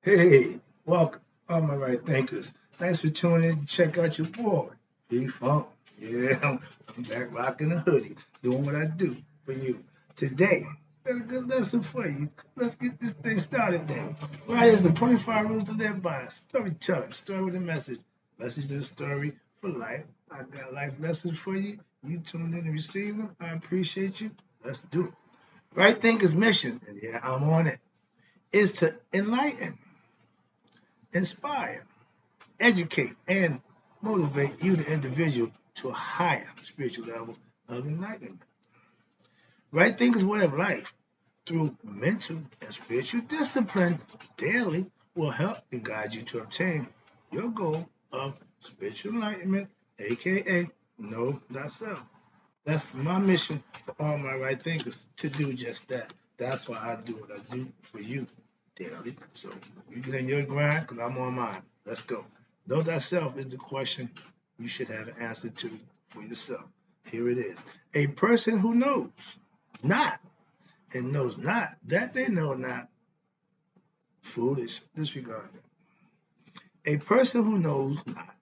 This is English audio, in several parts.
Hey, welcome, all my right thinkers. Thanks for tuning in. Check out your boy, B-Funk. Yeah, I'm back rocking the hoodie, doing what I do for you. Today, got a good lesson for you. Let's get this thing started then. Right, is the 25 rules to live by. Storytelling, story with a message. Message to the story for life. I got life lessons for you. You tuned in and received them. I appreciate you. Let's do it. Right Thinkers mission, and yeah, I'm on it, is to enlighten, inspire, educate, and motivate you, the individual, to a higher spiritual level of enlightenment. Right thinkers way of life through mental and spiritual discipline daily will help and guide you to obtain your goal of spiritual enlightenment, aka know thyself. That's my mission for all my right thinkers to do just that. That's why I do what I do for you daily. So you get in your grind because I'm on mine. Let's go. Know thyself is the question you should have an answer to for yourself. Here it is. A person who knows not and knows not that they know not, foolish, disregard it. A person who knows not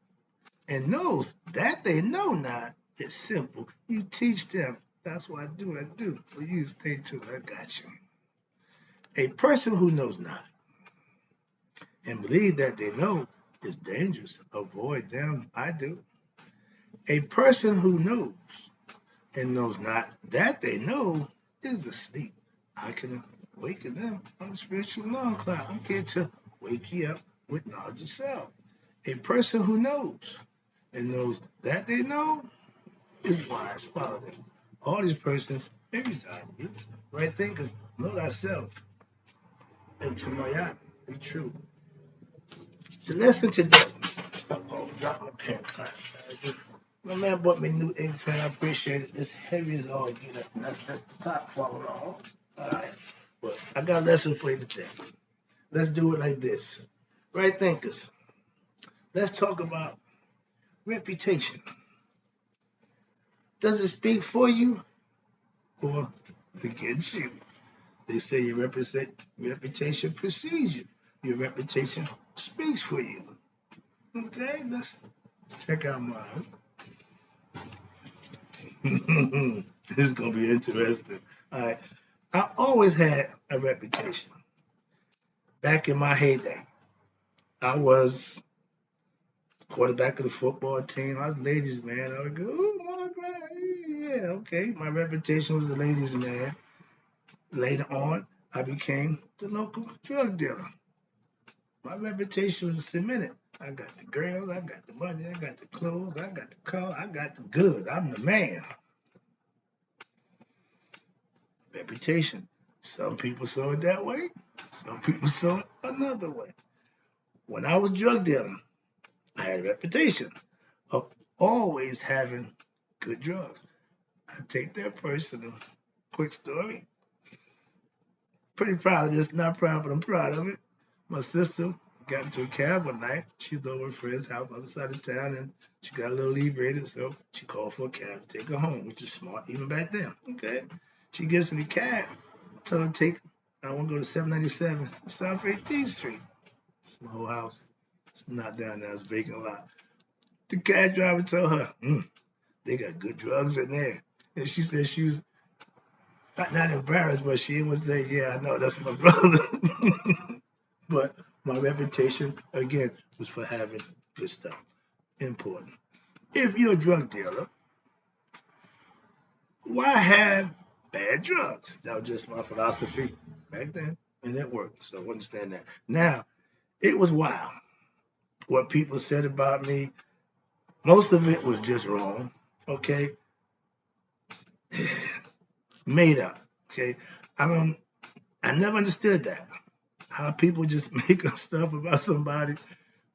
and knows that they know not, it's simple. You teach them. That's why I do what I do. For you, stay tuned. I got you. A person who knows not and believe that they know is dangerous. Avoid them. I do. A person who knows and knows not that they know is asleep. I can awaken them on the spiritual alarm clock. I'm here to wake you up with knowledge of self. A person who knows and knows that they know is wise. Follow them. All these persons, they reside in you. Right thinkers, know thyself. And to my eye, be true. The lesson today. Uh-oh, drop my pen. My man bought me a new ink pen. I appreciate it. It's heavy as all get up. And that's the top falling off. All right. But I got a lesson for you today. Let's do it like this. Right thinkers, let's talk about reputation. Does it speak for you or against you? They say your reputation precedes you. Your reputation speaks for you. Okay, let's check out mine. This is gonna be interesting. All right, I always had a reputation. Back in my heyday, I was quarterback of the football team. I was ladies' man. I would go, oh my God, yeah, okay. My reputation was the ladies' man. Later on, I became the local drug dealer. My reputation was cemented. I got the girls, I got the money, I got the clothes, I got the car, I got the goods. I'm the man. Reputation. Some people saw it that way. Some people saw it another way. When I was drug dealing, I had a reputation of always having good drugs. I take that personal. Quick story. Pretty proud of this. Not proud, but I'm proud of it. My sister got into a cab one night. She was over at a friend's house on the other side of town, and she got a little inebriated, so she called for a cab to take her home, which is smart even back then. Okay. She gets in the cab, tell her to take, I want to go to 797 South 18th Street. It's my whole house. It's not down there. It's a vacant lot. The cab driver told her, they got good drugs in there. And she said she was not embarrassed, but she would say, yeah, I know, that's my brother. But my reputation, again, was for having good stuff. Important. If you're a drug dealer, why have bad drugs? That was just my philosophy back then, and it worked. So understand that. Now, it was wild. What people said about me, most of it was just wrong. Okay, made up. Okay, I never understood that. How people just make up stuff about somebody.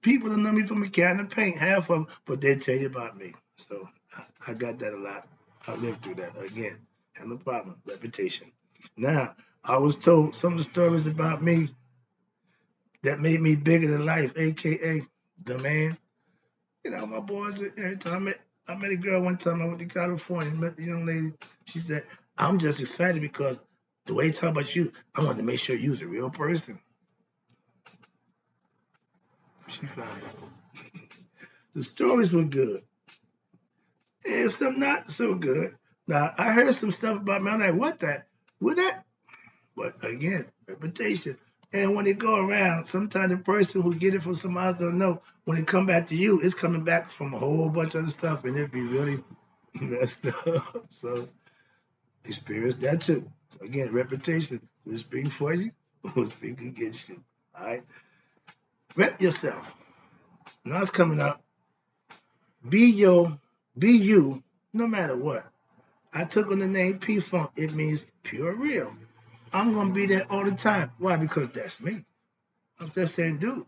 People don't know me from a can of paint, half of them, but they tell you about me. So I got that a lot. I lived through that again. Have no problem. Reputation. Now, I was told some of the stories about me that made me bigger than life, aka the man. You know, my boys, every time I met a girl one time, I went to California, met the young lady. She said, I'm just excited because the way you talk about you, I wanted to make sure you was a real person. She found out. The stories were good. And some not so good. Now, I heard some stuff about me. I'm like, what that? What that? But again, reputation. And when it go around, sometimes the person who get it from somebody else don't know. When it come back to you, it's coming back from a whole bunch of other stuff, and it be really messed up. So experience that too. So again, reputation. Who's speaking for you? Who's speaking against you? All right. Rep yourself. Now it's coming up. Be you, no matter what. I took on the name P Funk. It means pure real. I'm gonna be there all the time. Why? Because that's me. I'm just saying, dude.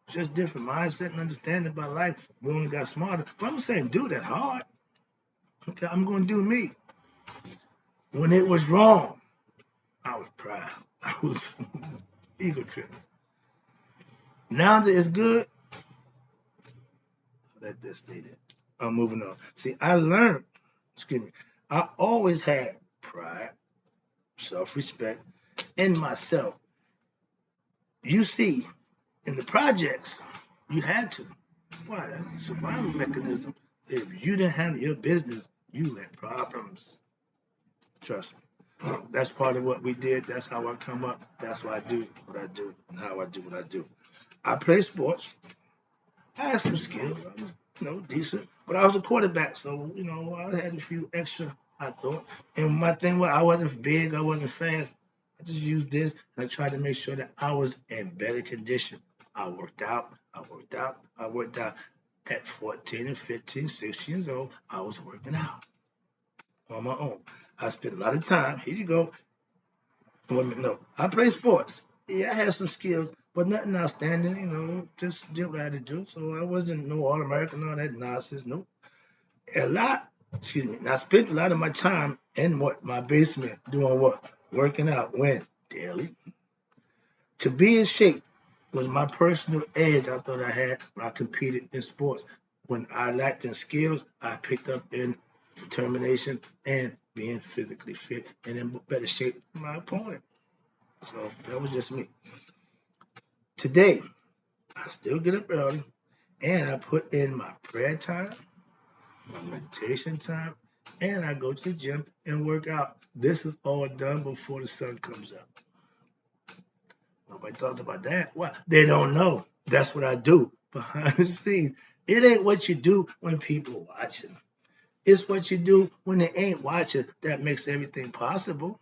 Just different mindset and understanding about life. We only got smarter. But I'm saying, do that hard. Okay, I'm gonna do me. When it was wrong, I was proud. I was ego tripping. Now that it's good, let this stay there. I'm moving on. See, I learned, excuse me, I always had pride, self-respect in myself. You see, in the projects, you had to. Why? That's a survival mechanism. If you didn't handle your business, you had problems. Trust me. So that's part of what we did. That's how I come up. That's why I do what I do and how I do what I do. I play sports. I had some skills. I was, decent. But I was a quarterback, so, I had a few extra, I thought. And my thing was I wasn't big, I wasn't fast. I just used this and I tried to make sure that I was in better condition. I worked out. At 14 and 15, 16 years old, I was working out on my own. I spent a lot of time. Here you go. No, I play sports. Yeah, I had some skills, but nothing outstanding. Just did what I had to do. So I wasn't no All American, all that nonsense. Nope. Excuse me. And I spent a lot of my time in my basement doing what? Working out. When? Daily. To be in shape was my personal edge I thought I had when I competed in sports. When I lacked in skills, I picked up in determination and being physically fit and in better shape than my opponent. So that was just me. Today, I still get up early and I put in my prayer time, my meditation time, and I go to the gym and work out. This is all done before the sun comes up. Nobody talks about that. Why? They don't know. That's what I do behind the scenes. It ain't what you do when people watching. It's what you do when they ain't watching that makes everything possible.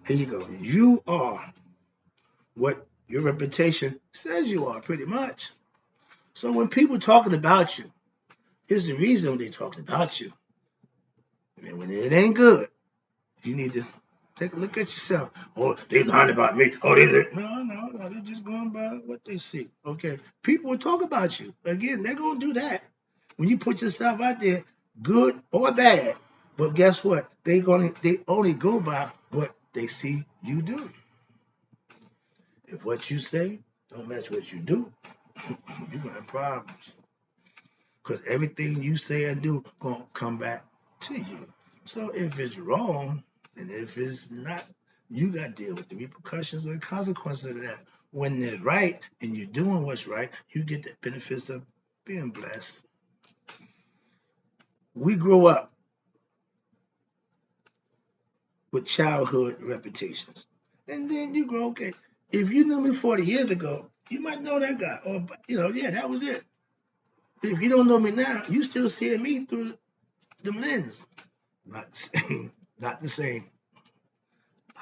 Here you go. You are what your reputation says you are, pretty much. So when people talking about you, it's the reason they're talking about you. And when it ain't good, you need to take a look at yourself. Oh, they lying about me. Oh, no. They're just going by what they see. Okay. People will talk about you. Again, they're gonna do that. When you put yourself out there, good or bad. But guess what? They only go by what they see you do. If what you say don't match what you do, you're gonna have problems. Because everything you say and do gonna come back to you. So if it's wrong, and if it's not, you got to deal with the repercussions and the consequences of that. When it's right and you're doing what's right, you get the benefits of being blessed. We grow up with childhood reputations. And then you grow, okay, if you knew me 40 years ago, you might know that guy. Or, yeah, that was it. If you don't know me now, you still seeing me through the lens. Not the same. Not the same.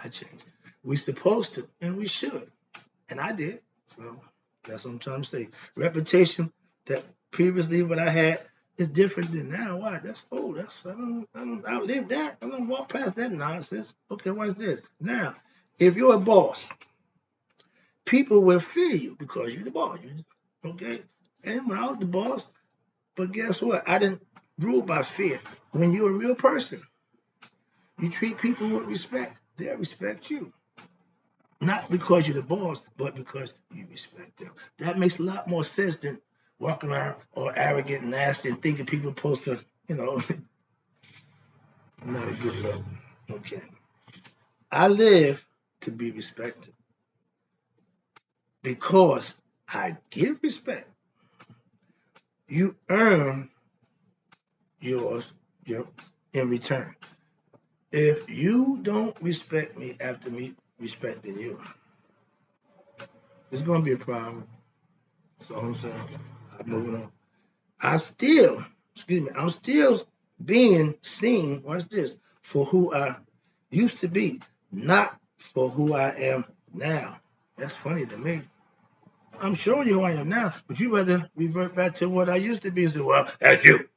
I changed. We supposed to, and we should. And I did. So that's what I'm trying to say. Reputation that previously what I had is different than now. Why? That's old. I don't outlive that. I don't walk past that nonsense. Okay, what's this? Now, if you're a boss, people will fear you because you're the boss. Okay? And when I was the boss, but guess what? I didn't rule by fear. When you're a real person, you treat people with respect. They'll respect you. Not because you're the boss, but because you respect them. That makes a lot more sense than walking around all arrogant and nasty and thinking people are supposed to, not a good look. Okay. I live to be respected. because I give respect, you earn yours your, in return. If you don't respect me after me respecting you, it's going to be a problem. That's all I'm saying. I'm moving on. I still, excuse me, I'm still being seen, watch this, for who I used to be, not for who I am now. That's funny to me. I'm showing you who I am now, but you rather revert back to what I used to be and say, well, that's you.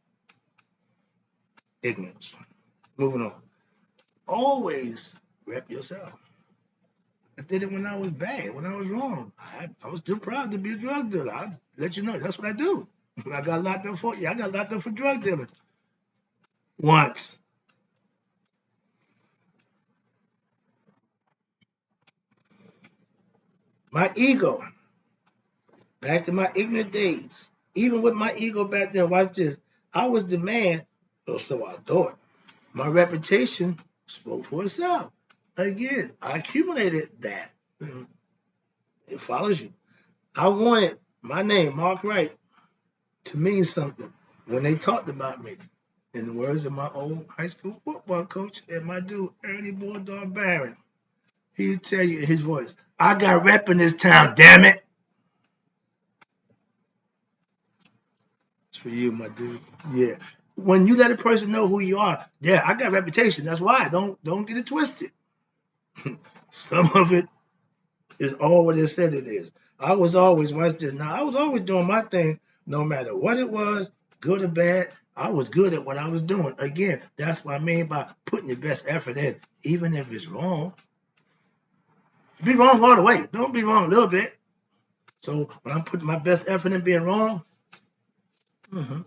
Ignorance. Moving on. Always rep yourself. I did it when I was bad, when I was wrong. I was too proud to be a drug dealer. I let you know that's what I do. I got locked up for I got locked up for drug dealing once. My ego, back in my ignorant days, even with my ego back then, watch this. I was the man, or so I thought. My reputation spoke for itself. Again, I accumulated that. It follows you. I wanted my name, Mark Wright, to mean something when they talked about me. In the words of my old high school football coach and my dude, Ernie Bulldog Barron, he'd tell you in his voice, I got rep in this town, damn it. It's for you, my dude. Yeah. When you let a person know who you are, yeah, I got reputation. That's why. Don't get it twisted. Some of it is all what it said it is. I was always, watch this. Now, I was always doing my thing, no matter what it was, good or bad. I was good at what I was doing. Again, that's what I mean by putting your best effort in, even if it's wrong. Be wrong all the way. Don't be wrong a little bit. So when I'm putting my best effort in being wrong, mhm,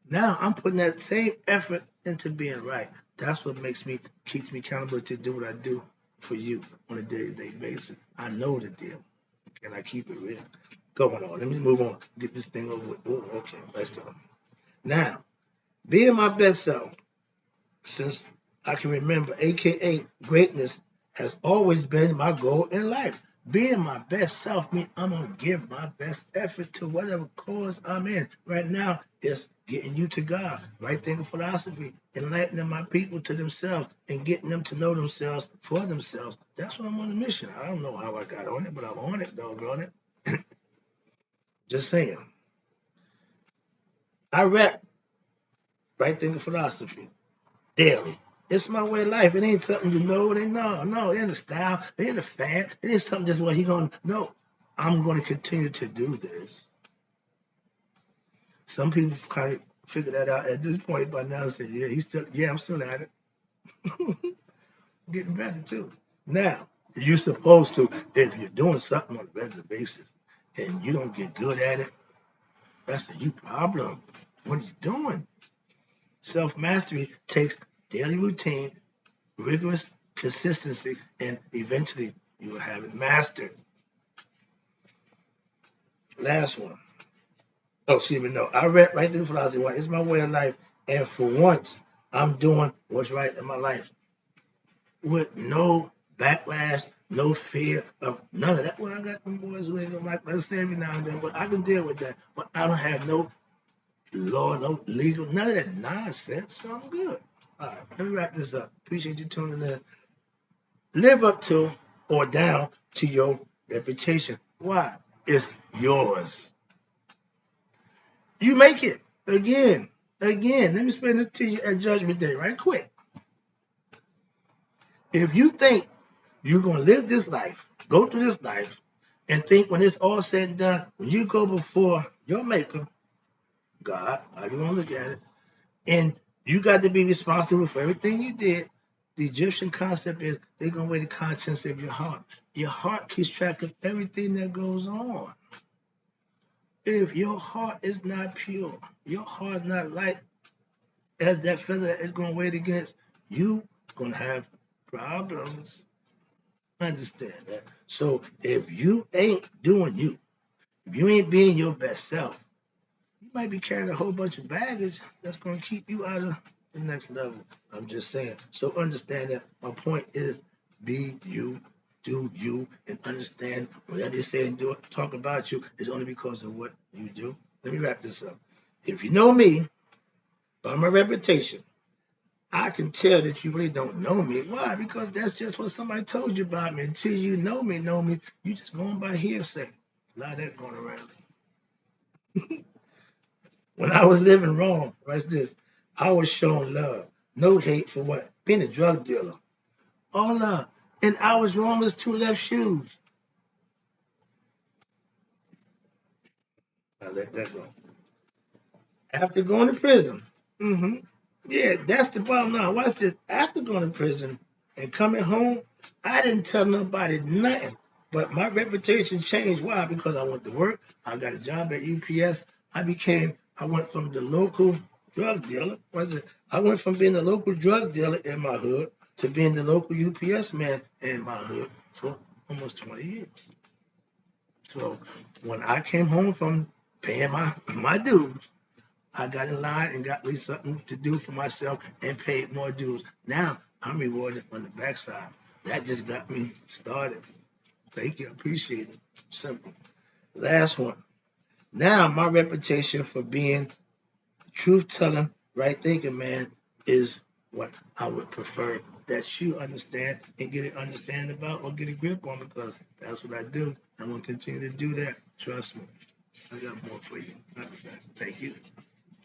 now I'm putting that same effort into being right. That's what keeps me accountable to do what I do for you on a day-to-day basis. I know the deal, and I keep it real. Going on. Let me move on. Get this thing over with. Ooh, okay, let's go. Now, being my best self since I can remember, aka greatness, has always been my goal in life. Being my best self means I'm gonna give my best effort to whatever cause I'm in. Right now, it's getting you to God, right thinking philosophy, enlightening my people to themselves and getting them to know themselves for themselves. That's what I'm on a mission. I don't know how I got on it, but I'm on it, doggone it. Just saying. I rap right thinking philosophy daily. It's my way of life. It ain't something you know. It ain't no. It ain't a style. It ain't a fad. It ain't something just what he gonna no. I'm gonna continue to do this. Some people kind of figure that out at this point by now and say, I'm still at it. Getting better too. Now, you're supposed to, if you're doing something on a regular basis and you don't get good at it, that's a you problem. What are you doing? Self-mastery takes daily routine, rigorous consistency, and eventually you will have it mastered. Last one. Oh, excuse me, no. I read right through the philosophy. Well, it's my way of life. And for once, I'm doing what's right in my life with no backlash, no fear of none of that. Well, I got some boys who ain't gonna like let's say every now and then, but I can deal with that. But I don't have no law, no legal, none of that nonsense. So I'm good. All right, let me wrap this up. Appreciate you tuning in. Live up to or down to your reputation. Why? It's yours. You make it. Again. Let me explain this to you at Judgment Day, right quick. If you think you're going to live this life, go through this life, and think when it's all said and done, when you go before your maker, God, how you want to look at it, and you got to be responsible for everything you did, the Egyptian concept is they're going to weigh the contents of your heart. Your heart keeps track of everything that goes on. If your heart is not pure, your heart not light as that feather that is going to weigh it against, you going to have problems. Understand that. So if you ain't doing you, if you ain't being your best self, you might be carrying a whole bunch of baggage that's going to keep you out of the next level. I'm just saying. So understand that my point is be you do you and understand whatever they say and do talk about you is only because of what you do. Let me wrap this up. If you know me by my reputation, I can tell that you really don't know me. Why? Because that's just what somebody told you about me. Until you know me, you just going by hearsay. A lot of that going around. When I was living wrong, watch this, I was shown love. No hate for what? Being a drug dealer. All love. And I was wrong as two left shoes. I let that go. After going to prison. hmm Yeah, that's the bottom line. Watch this. After going to prison and coming home, I didn't tell nobody nothing. But my reputation changed. Why? Because I went to work. I got a job at UPS. I went from the local drug dealer. I went from being the local drug dealer in my hood to being the local UPS man in my hood for almost 20 years. So when I came home from paying my dues, I got in line and got me something to do for myself and paid more dues. Now I'm rewarded from the backside. That just got me started. Thank you. I appreciate it. Simple. Last one. Now my reputation for being truth telling, right thinking man is what I would prefer that you understand and get it understand about or get a grip on, because that's what I do. I'm gonna continue to do that. Trust me. I got more for you. Thank you.